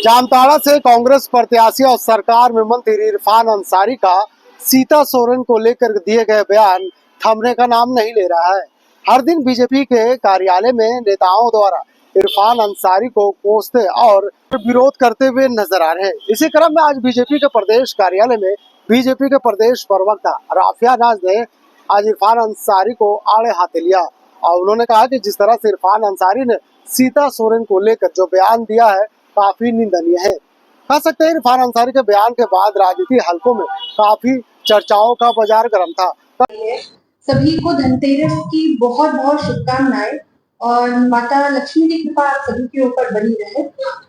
जामताड़ा से कांग्रेस प्रत्याशी और सरकार में मंत्री इरफान अंसारी का सीता सोरेन को लेकर दिए गए बयान थमने का नाम नहीं ले रहा है। हर दिन बीजेपी के कार्यालय में नेताओं द्वारा इरफान अंसारी को कोसते और विरोध करते हुए नजर आ रहे हैं। इसी क्रम में आज बीजेपी के प्रदेश कार्यालय में बीजेपी के प्रदेश प्रवक्ता राफिया नाज ने आज इरफान अंसारी को आड़े हाथे लिया और उन्होंने कहा कि जिस तरह से इरफान अंसारी ने सीता सोरेन को लेकर जो बयान दिया है काफी निंदनीय है। कह सकते हैं इरफान अंसारी के बयान के बाद राजनीति हलकों में काफी चर्चाओं का बाजार गर्म था। सभी को धनतेरस की बहुत बहुत शुभकामनाएं और माता लक्ष्मी की कृपा आप सभी के ऊपर बनी रहे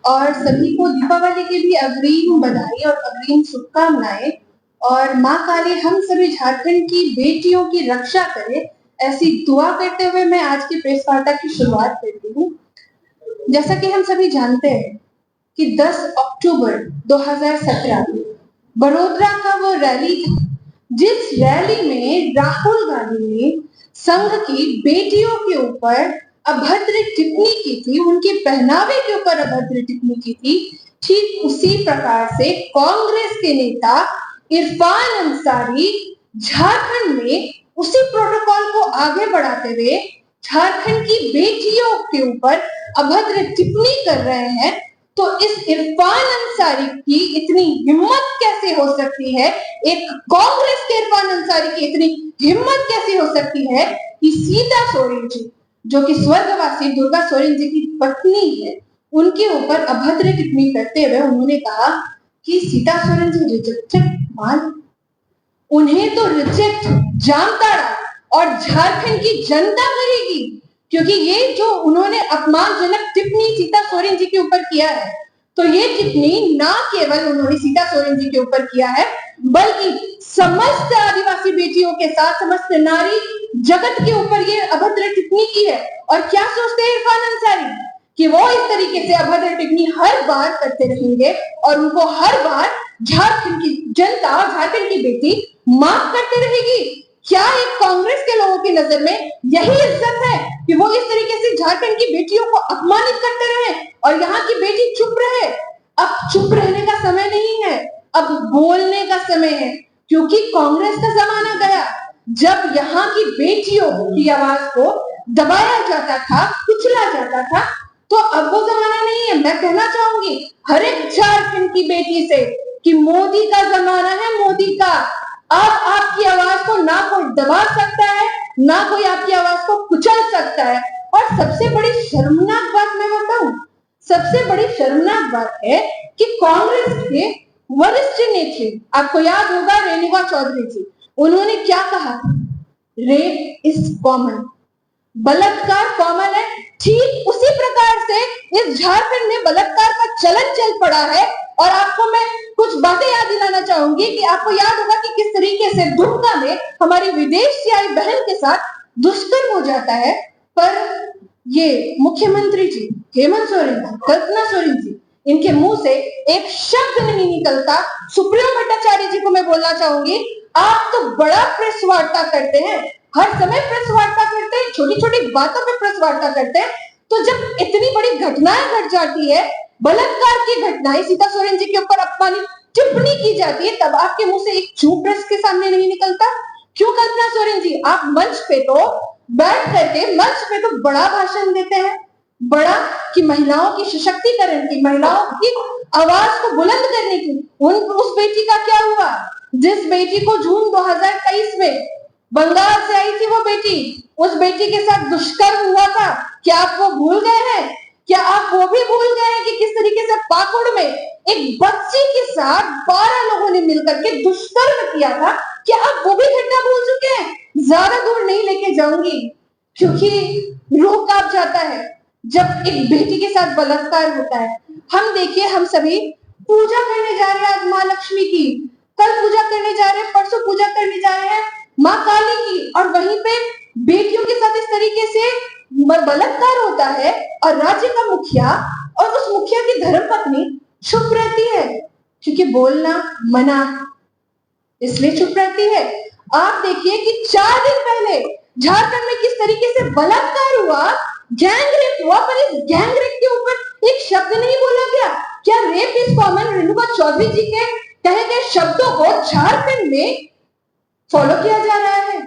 और सभी को दीपावली के भी अग्रिम बधाई और अग्रिम शुभकामनाएं और माँ काली हम सभी झारखंड की बेटियों की रक्षा करे ऐसी दुआ करते हुए मैं आज की प्रेस वार्ता की शुरुआत करती हूँ। जैसा कि हम सभी जानते हैं कि 10 अक्टूबर 2017 बड़ोदरा का वो रैली था जिस रैली में राहुल गांधी ने संघ की बेटियों के ऊपर अभद्र टिप्पणी की थी, उनके पहनावे के ऊपर अभद्र टिप्पणी की थी। ठीक उसी प्रकार से कांग्रेस के नेता इरफान अंसारी झारखंड में उसी प्रोटोकॉल को आगे बढ़ाते हुए झारखंड की बेटियों के ऊपर अभद्र टिप्पणी कर रहे हैं। तो इस इरफान अंसारी की इतनी हिम्मत कैसे हो सकती है, एक कांग्रेस के इरफान अंसारी की इतनी हिम्मत कैसे हो सकती है कि सीता सोरेन जी जो कि स्वर्गवासी दुर्गा सोरेन जी की पत्नी है उनके ऊपर अभद्र टिप्पणी करते हुए उन्होंने कहा कि सीता सोरेन जी रिजेक्टेड मान, उन्हें तो रिजेक्ट जामताड़ा और झारखंड की जनता करेगी, क्योंकि ये जो उन्होंने अपमानजनक टिप्पणी सीता सोरेन जी के ऊपर किया है तो ये टिप्पणी ना केवल उन्होंने सीता सोरेन जी के ऊपर किया है बल्कि समस्त आदिवासी बेटियों के साथ समस्त नारी जगत के ऊपर ये अभद्र टिप्पणी की है। और क्या सोचते हैं इरफान अंसारी कि वो इस तरीके से अभद्र टिप्पणी हर बार करते रहेंगे और उनको हर बार झारखंड की जनता और झारखंड की बेटी माफ करते रहेगी? क्या एक कांग्रेस के लोगों की नजर में यही इज्जत है कि वो इस तरीके से झारखंड की बेटियों को अपमानित करते रहे और यहाँ की बेटी चुप रहे? अब चुप रहने का समय नहीं है, अब बोलने का समय है, क्योंकि कांग्रेस का जमाना गया जब यहाँ की बेटियों की आवाज को दबाया जाता था, कुचला जाता था। तो अब वो जमाना नहीं है। मैं कहना चाहूंगी हर एक झारखंड की बेटी से कि मोदी का जमाना है, मोदी का। अब आपकी आवाज को ना कोई दबा सकता है, ना कोई आपकी आवाज को कुचल सकता है। और सबसे बड़ी शर्मनाक बात मैं बताऊं, सबसे बड़ी शर्मनाक बात है कि कांग्रेस के वरिष्ठ नेत्री, आपको याद होगा रेणुका चौधरी जी, उन्होंने क्या कहा? रेप इज कॉमन, बलात्कार कॉमन है। ठीक उसी प्रकार से इस झारखंड में बलात्कार का चलन चल पड़ा है। और आपको मैं कुछ बातें याद दिलाना चाहूंगी कि आपको याद होगा कि किस तरीके से दुमका में हमारी विदेश से आई बहन के साथ दुष्कर्म हो जाता है, पर ये मुख्यमंत्री जी हेमंत सोरेन जी, कल्पना सोरेन जी, इनके मुंह से एक शब्द नहीं निकलता। सुप्रियो भट्टाचार्य जी को मैं बोलना चाहूंगी, आप तो बड़ा प्रेस वार्ता करते हैं, हर समय प्रेस वार्ता करते हैं, छोटी छोटी बातों पे प्रेस वार्ता करते हैं। तो जब इतनी बड़ी घटनाएं घट जाती है, बलात्कार की घटनाएं, सीता सोरेन जी के ऊपर अपमानित टिप्पणी की जाती है, तब आपके मुंह से एक चूप प्रेस के सामने नहीं निकलता? क्यों कल्पना सोरेन जी, आप मंच पे तो बैठ करके मंच पे तो बड़ा भाषण देते हैं, बड़ा कि महिलाओं की सशक्तिकरण की, महिलाओं की आवाज को बुलंद करने की। उस बेटी का क्या हुआ जिस बेटी को जून 2023 में बंगाल से आई थी वो बेटी, उस बेटी के साथ दुष्कर्म हुआ था? क्या आप वो भूल गए हैं? क्या आप वो भी भूल गए हैं कि किस तरीके से पाकुड़ में एक बच्ची के साथ 12 लोगों ने मिलकर के दुष्कर्म किया था? क्या आप वो भी घटना भूल चुके हैं? ज्यादा दूर नहीं लेके जाऊंगी क्योंकि रूह कांप जाता है जब एक बेटी के साथ बलात्कार होता है। हम देखिए, हम सभी पूजा करने जा रहे हैं आज माँ लक्ष्मी की, कल पूजा करने जा रहे हैं, परसों पूजा करने जा रहे हैं माँ काली की, और वहीं पे बेटियों के साथ इस तरीके से बलात्कार होता है और राज्य का मुखिया और उस मुखिया की धर्मपत्नी चुप रहती है क्योंकि बोलना मना, इसलिए चुप रहती है। आप देखिए कि 4 दिन पहले झारखंड में किस तरीके से बलात्कार हुआ, गैंग रेप हुआ, पर इस गैंग रेप के ऊपर एक शब्द नहीं बोला गया। क्या रेप चौधरी जी के कहे गए शब्दों को झारखंड में फॉलो किया जा रहा है,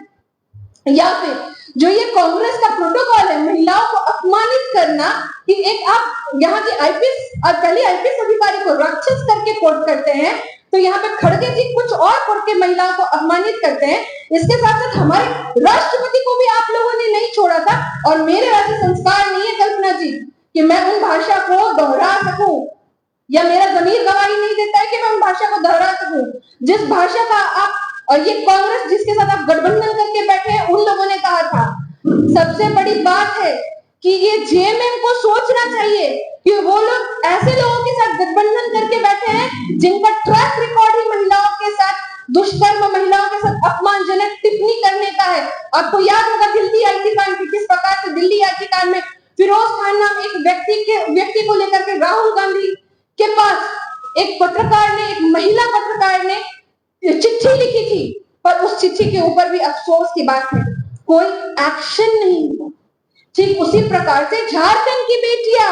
या फिर जो ये कांग्रेस का प्रोटोकॉल है महिलाओं को अपमानित करना, कि एक आप यहाँ की आईपीएस और पहले आईपीएस अधिकारी को राक्षस करके कोट करते हैं, तो यहाँ पे खड़गे जी कुछ और करके महिलाओं को अपमानित करते हैं। इसके साथ साथ हमारे राष्ट्रपति को भी आप लोगों ने नहीं छोड़ा था, और मेरे वैसे संस्कार नहीं है कल्पना जी कि मैं उन भाषा को दोहरा सकूं, या मेरा जमीर गवाही नहीं देता है कि मैं उन भाषा को दोहरा सकूं जिस भाषा का आप और ये कांग्रेस जिसके साथ आप गठबंधन करके बैठे हैं उन लोगों ने कहा था। सबसे बड़ी बात है कि ये जेएमएम को सोचना चाहिए कि वो लोग ऐसे लोगों के साथ गठबंधन करके बैठे हैं जिनका ट्रैक रिकॉर्ड ही महिलाओं के साथ दुष्कर्म, महिलाओं के साथ अपमानजनक टिप्पणी करने का है। आपको याद होगा दिल्ली आईटी कांड की किस प्रकार से दिल्ली आईटी कांड में फिरोज खान नाम एक व्यक्ति को लेकर के राहुल गांधी के पास एक पत्रकार ने, एक महिला पत्रकार ने चिट्ठी लिखी थी, पर उस चिट्ठी के ऊपर भी अफसोस की बात है कोई एक्शन नहीं हुआ। ठीक उसी प्रकार से झारखंड की बेटियां,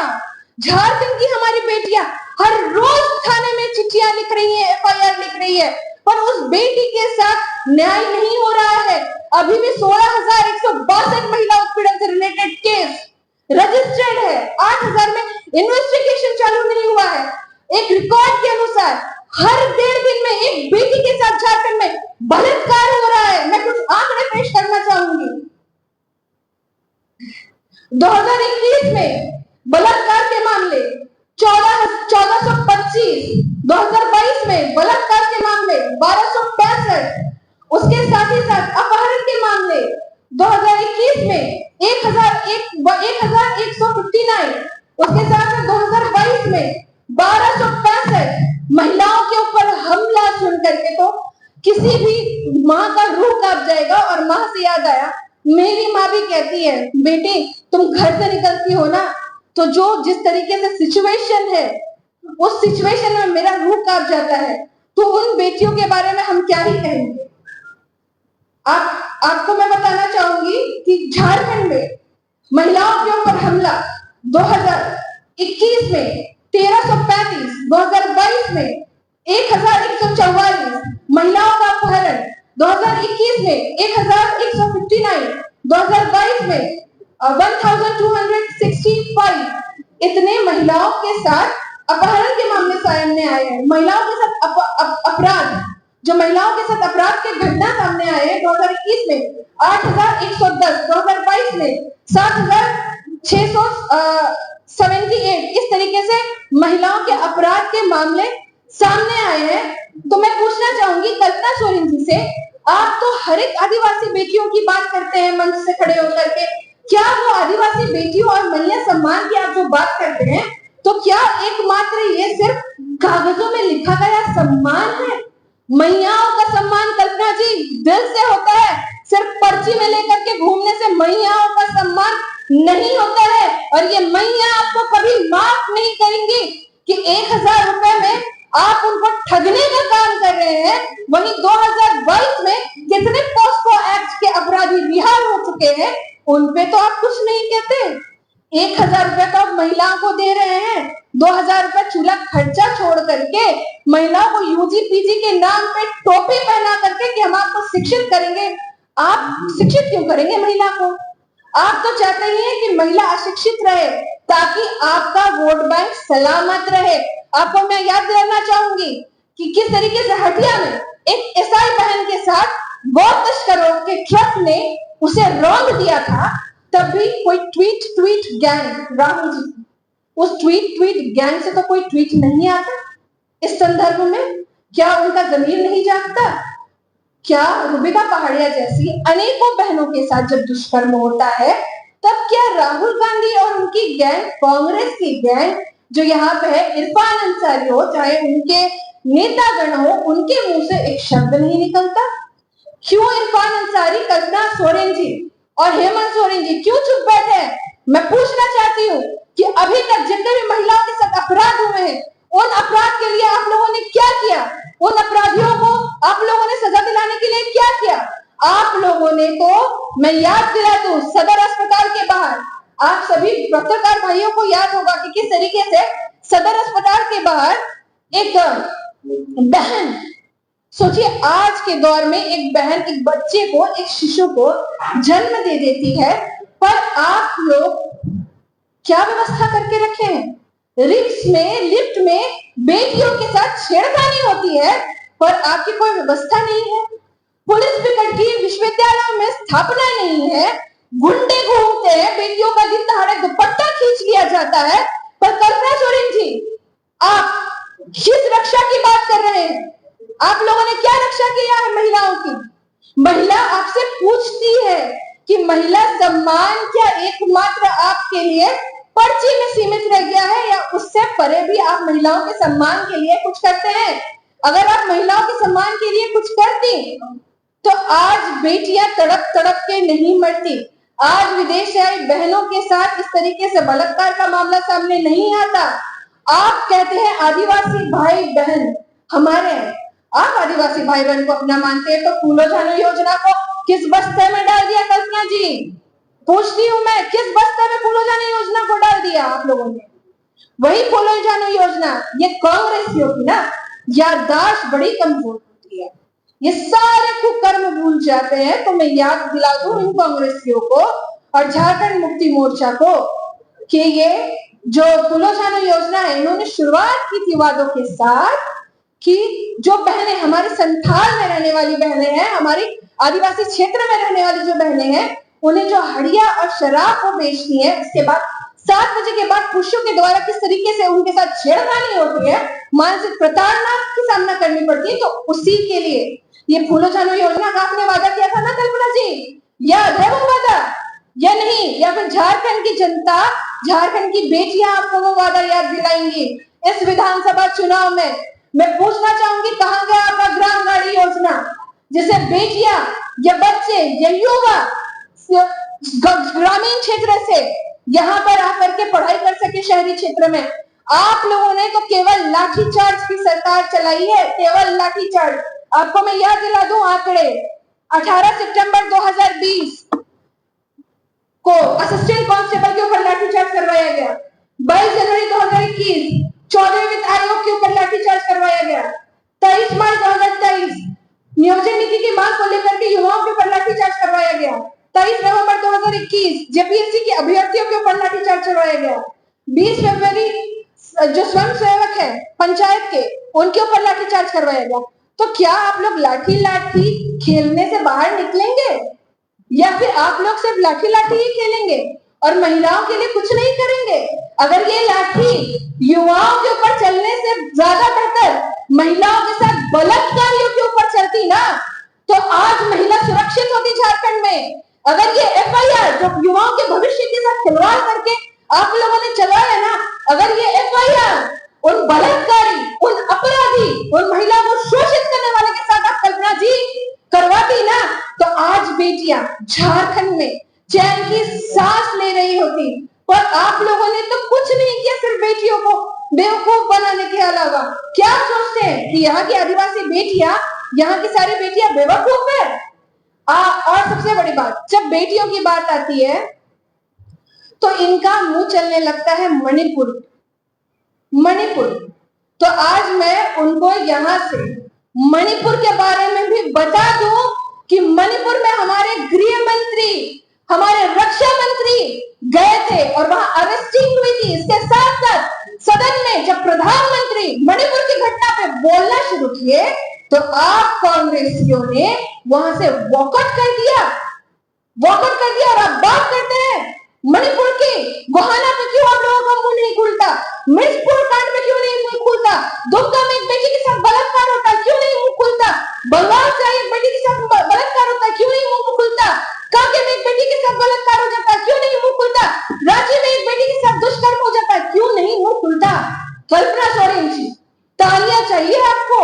झारखंड की हमारी बेटियां हर रोज थाने में चिट्ठियां लिख रही है, एफआईआर लिख रही है, पर उस बेटी के साथ न्याय नहीं हो रहा है। अभी भी 16,162 महिला उत्पीड़न से रिलेटेड केस रजिस्टर्ड है, 8,000 में इन्वेस्टिगेशन चालू नहीं हुआ है। एक रिकॉर्ड के अनुसार हर 1.5 दिन में एक बेटी के साथ झारखंड में बलात्कार हो रहा है। मैं कुछ आंकड़े पेश करना चाहूंगी। 2021 में बलात्कार के मामले 1425, 2022 में बलात्कार के मामले 1265, उसके साथ ही साथ अपहरण के मामले 2021 में 1159, उसके साथ 2022 में 1265 महिलाओं के ऊपर हमला सुन करके तो किसी भी माँ का रूह कांप जाएगा। और माँ से याद आया, मेरी माँ भी कहती है बेटी तुम घर से निकलती हो ना, तो जो जिस तरीके से सिचुएशन है उस सिचुएशन में मेरा रूह कांप जाता है। तो उन बेटियों के बारे में हम क्या ही कहेंगे। आपको मैं बताना चाहूंगी कि झारखंड में महिलाओं के ऊपर हमला 2021 में 1335, 2022 में 1144, महिलाओं का अपहरण 2021 में 1159, 2022 में 1265 इतने महिलाओं के साथ अपहरण के मामले सामने आए हैं। महिलाओं के साथ अपराध, जो महिलाओं के साथ अपराध के घटना सामने आए हैं 2021 में 8,110, 2022 में 7,678, इस तरीके से महिलाओं के अपराध के मामले सामने आए हैं। तो मैं पूछना चाहूंगी कल्पना सोरेन जी से, आप तो हर एक आदिवासी बेटियों की बात करते हैं मंच से खड़े होकर के, क्या वो आदिवासी बेटियों और महिला सम्मान की आप जो बात करते हैं, तो क्या एकमात्र ये सिर्फ कागजों में लिखा गया सम्मान है? महिलाओं का सम्मान कल्पना जी दिल से होता है, सिर्फ पर्ची में लेकर के घूमने से महिलाओं का सम्मान नहीं होता है। और ये महिला आपको कभी माफ नहीं करेंगी कि 1,000 रुपए में आप उनको ठगने का काम कर रहे हैं। वहीं 2022 में कितने पॉस्को एक्ट के अपराधी रिहा हो चुके हैं, उनपे तो आप कुछ नहीं कहते। 1,000 रुपए तो आप महिलाओं को दे रहे हैं, 2,000 रुपए चूल्हा खर्चा छोड़ करके महिलाओं को यूजी पीजी के नाम पे टोपी पहना करके कि हम आपको शिक्षित करेंगे। आप शिक्षित क्यों करेंगे महिला को? आप तो चाहते ही हैं कि महिला अशिक्षित रहे ताकि आपका वोट बैंक सलामत रहे। आपको मैं याद दिलाना चाहूंगी कि किस तरीके से हटिया में एक ईसाई बहन के साथ बौद्ध तस्करों के ट्रक ने उसे रौंद दिया था, तब भी कोई ट्वीट गैंग, राहुल जी उस ट्वीट गैंग से तो कोई ट्वीट नहीं आता। इस संदर्भ में क्या उनका जमीर नहीं जागता? क्या रुबिका पहाड़िया जैसी अनेकों बहनों के साथ जब दुष्कर्म होता है, तब क्या राहुल गांधी और उनकी गैंग, कांग्रेस की गैंग जो यहाँ पे है, इरफान अंसारी हो चाहे उनके नेतागण हो, उनके मुंह से एक शब्द नहीं निकलता? क्यों इरफान अंसारी, कल्पना सोरेन जी और हेमंत सोरेन जी क्यों चुप बैठे हैं? मैं पूछना चाहती हूँ कि अभी तक जितने भी महिलाओं के साथ अपराध हुए हैं, उन अपराध के लिए आप लोगों ने क्या किया? उन अपराधियों को आप लोगों ने सजा दिलाने के लिए क्या किया? आप लोगों ने तो, मैं याद दिला दूं, सदर अस्पताल के बाहर, आप सभी पत्रकार भाइयों को याद होगा कि किस तरीके से सदर अस्पताल के बाहर एक बहन, सोचिए आज के दौर में एक बहन एक बच्चे को, एक शिशु को जन्म दे देती है, पर आप लोग क्या व्यवस्था करके रखे हैं। लिफ्ट में बेटियों के साथ छेड़खानी होती है, पर आपकी कोई व्यवस्था नहीं है। पुलिस ब्रिगेड की विश्वविद्यालयों में स्थापना नहीं है, गुंडे घूमते हैं, बेटियों का दिन दहाड़े दुपट्टा खींच लिया जाता है। पर कल्पना सोरेन जी, आप किस रक्षा की बात कर रहे हैं? आप लोगों ने क्या रक्षा किया है महिलाओं की? महिला आपसे पूछती है कि महिला सम्मान क्या एकमात्र आपके लिए पर्ची में सीमित रह गया है, या उससे परे भी आप महिलाओं के सम्मान के लिए कुछ करते हैं? अगर आप महिलाओं के सम्मान के लिए कुछ करती तो आज बेटियां तड़प तड़प के नहीं मरती, आज विदेश से आई बहनों के साथ इस तरीके से बलात्कार का मामला सामने नहीं आता। आप कहते हैं आदिवासी भाई बहन हमारे हैं, आप आदिवासी भाई बहन को अपना मानते हैं, तो फूलो झानो योजना को किस बस्ते में डाल दिया कल्पना जी? पूछती हूं मैं, किस बस्ते में फूलो झानो योजना को डाल दिया आप लोगों ने? वही फूलो झानो योजना, ये कांग्रेसियों की ना याददाश्त बड़ी कमजोर होती है, ये सारे कुकर्म भूल जाते हैं। तो मैं याद दिला दूं इन कांग्रेसियों को और झारखंड मुक्ति मोर्चा को कि ये जो फूलो झानो योजना है, इन्होंने शुरुआत की थी वादों के साथ कि जो बहनें हमारे संथाल में रहने वाली बहनें हैं, हमारी आदिवासी क्षेत्र में रहने वाली जो बहनें हैं, उन्हें जो हड़िया और शराब को बेचती है, उसके बाद 7 बजे के बाद पुरुषों के द्वारा किस तरीके से उनके साथ छेड़खानी होती है, मानसिक प्रताड़ना की सामना करनी पड़ती है, तो उसी के लिए ये फूलो झानो योजना का आपने वादा किया था ना कल्पना जी? याद है वो वादा या नहीं? या फिर झारखंड की जनता, झारखंड की बेटियां आपको वो वादा याद दिलाएंगी इस विधानसभा चुनाव में? मैं पूछना चाहूंगी, कहां गया आपका ग्राम गाड़ी योजना, जिसे बेटियां या बच्चे या युवा ग्रामीण क्षेत्र से यहाँ पर आकर के पढ़ाई कर सके शहरी क्षेत्र में? आप लोगों ने तो केवल लाठीचार्ज की सरकार चलाई है, केवल लाठीचार्ज। आपको मैं याद दिला दूं आंकड़े, 18 सितंबर 2020 को असिस्टेंट कांस्टेबल के ऊपर लाठीचार्ज करवाया गया, 22 जनवरी 2021 14वें वित्त आयोग के ऊपर लाठीचार्ज करवाया गया, 23 मार्च 2023 नियोजन नीति की मांग को लेकर के युवाओं के ऊपर लाठीचार्ज करवाया गया, 23 नवंबर 2021 जेपीएससी के अभ्यर्थियों के ऊपर लाठीचार्ज करवाया गया, 20 फरवरी जो स्वयं सेवक है पंचायत के, उनके ऊपर लाठीचार्ज करवाया गया। तो क्या आप लोग लाठी लाठी खेलने से बाहर निकलेंगे, या फिर आप लोग सिर्फ लाठी लाठी ही खेलेंगे और महिलाओं के लिए कुछ नहीं करेंगे? अगर ये लाठी युवाओं के ऊपर चलने से ज्यादा बेहतर महिलाओं के साथ बलात्कारियों के ऊपर चलती ना, तो आज महिला सुरक्षित होती झारखंड में। अगर ये एफआईआर जो युवाओं के भविष्य के साथ खिलवाड़ करके आप लोगों ने चलाया ना, अगर ये एफआईआर उन बलात्कारी, उन अपराधी, उन महिलाओं को शोषित करने वाले के साथ आप कल्पना जी करवाती ना, तो आज बेटियां झारखंड में चैन की सांस ले रही होती। पर आप लोगों ने तो कुछ नहीं किया, सिर्फ बेटियों को बेवकूफ बनाने के अलावा। क्या सोचते हैं कि यहाँ की आदिवासी बेटियां, यहाँ की सारी बेटियां बेवकूफ है? और सबसे बड़ी बात, जब बेटियों की बात आती है तो इनका मुंह चलने लगता है मणिपुर। तो आज मैं उनको यहाँ से मणिपुर के बारे में भी बता दूं कि मणिपुर में हमारे गृह मंत्री, हमारे रक्षा मंत्री गए थे और वहां अरेस्टिंग हुई थी। इसके साथ साथ सदन में जब प्रधानमंत्री मणिपुर की घटना पे बोलना शुरू किए, तो आप कांग्रेसियों ने वहां से वॉकआउट कर दिया और आप बात करते हैं मणिपुर की। गोहाना पे क्यों आप लोगों का मुंह नहीं खुलता? मिर्चपुर कांड में क्यों नहीं मुंह खुलता? दुमका में एक बेटी के साथ बलात्कार होता है, क्यों नहीं मुंह खुलता? बंगाल से एक बेटी के साथ बलात्कार होता है, क्यों नहीं मुंह खुलता? कांके में एक बेटी के साथ बलात्कार हो जाता है, क्यों नहीं मुंह खुलता? रांची में एक बेटी के साथ दुष्कर्म हो जाता है, क्यों नहीं मुंह खुलता? कल्पना सोरेन जी, तालियां चाहिए आपको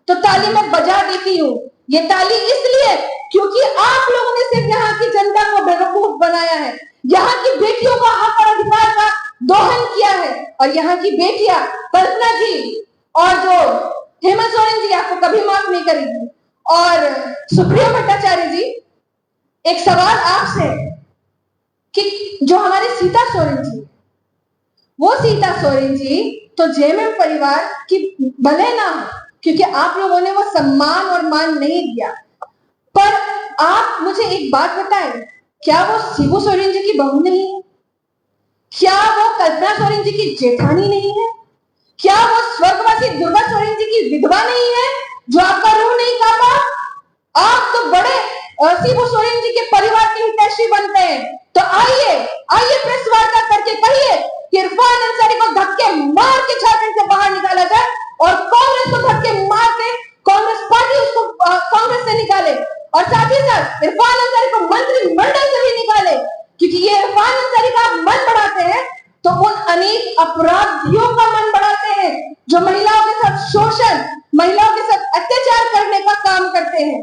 तो ताली मैं बजा देती हूँ। ये ताली इसलिए क्योंकि आप लोगों ने सिर्फ यहाँ की जनता को बेवकूफ बनाया है, यहाँ की बेटियों का हक और अधिकार का दोहन किया है, और यहाँ की बेटियां कल्पना जी और जो हेमंत सोरेन जी आपको कभी माफ नहीं करेगी। और सुप्रिया भट्टाचार्य जी, एक सवाल आपसे कि जो हमारी सीता सोरेन जी, वो सीता सोरेन जी तो जेएमएम परिवार की भले ना हो, क्योंकि आप लोगों ने वो सम्मान और मान नहीं दिया। पर आप मुझे एक बात बताएं, क्या वो शिबू सोरेन जी की बहू नहीं है? क्या वो कल्पना सोरेन जी की जेठानी नहीं है? क्या वो स्वर्गवासी दुर्गा सोरेन जी की विधवा नहीं है जो आपका रूह नहीं कांपा? आप तो बड़े शिबू सोरेन जी के परिवार के हितैषी बनते हैं। तो आइए आइए प्रेस वार्ता करके कहिए कि इरफान अंसारी को धक्के मार के झारखंड से बाहर निकाला जाए और कांग्रेस को धक्के मार के कांग्रेस पार्टी उसको कांग्रेस से निकाले, और साथ ही साथ इरफान अंसारी को मंत्रिमंडल से भी निकाले। क्योंकि ये इरफान अंसारी का आप मन बढ़ाते हैं तो उन अनेक अपराधियों का मन बढ़ाते हैं जो महिलाओं के साथ शोषण, महिलाओं के साथ अत्याचार करने का काम करते हैं।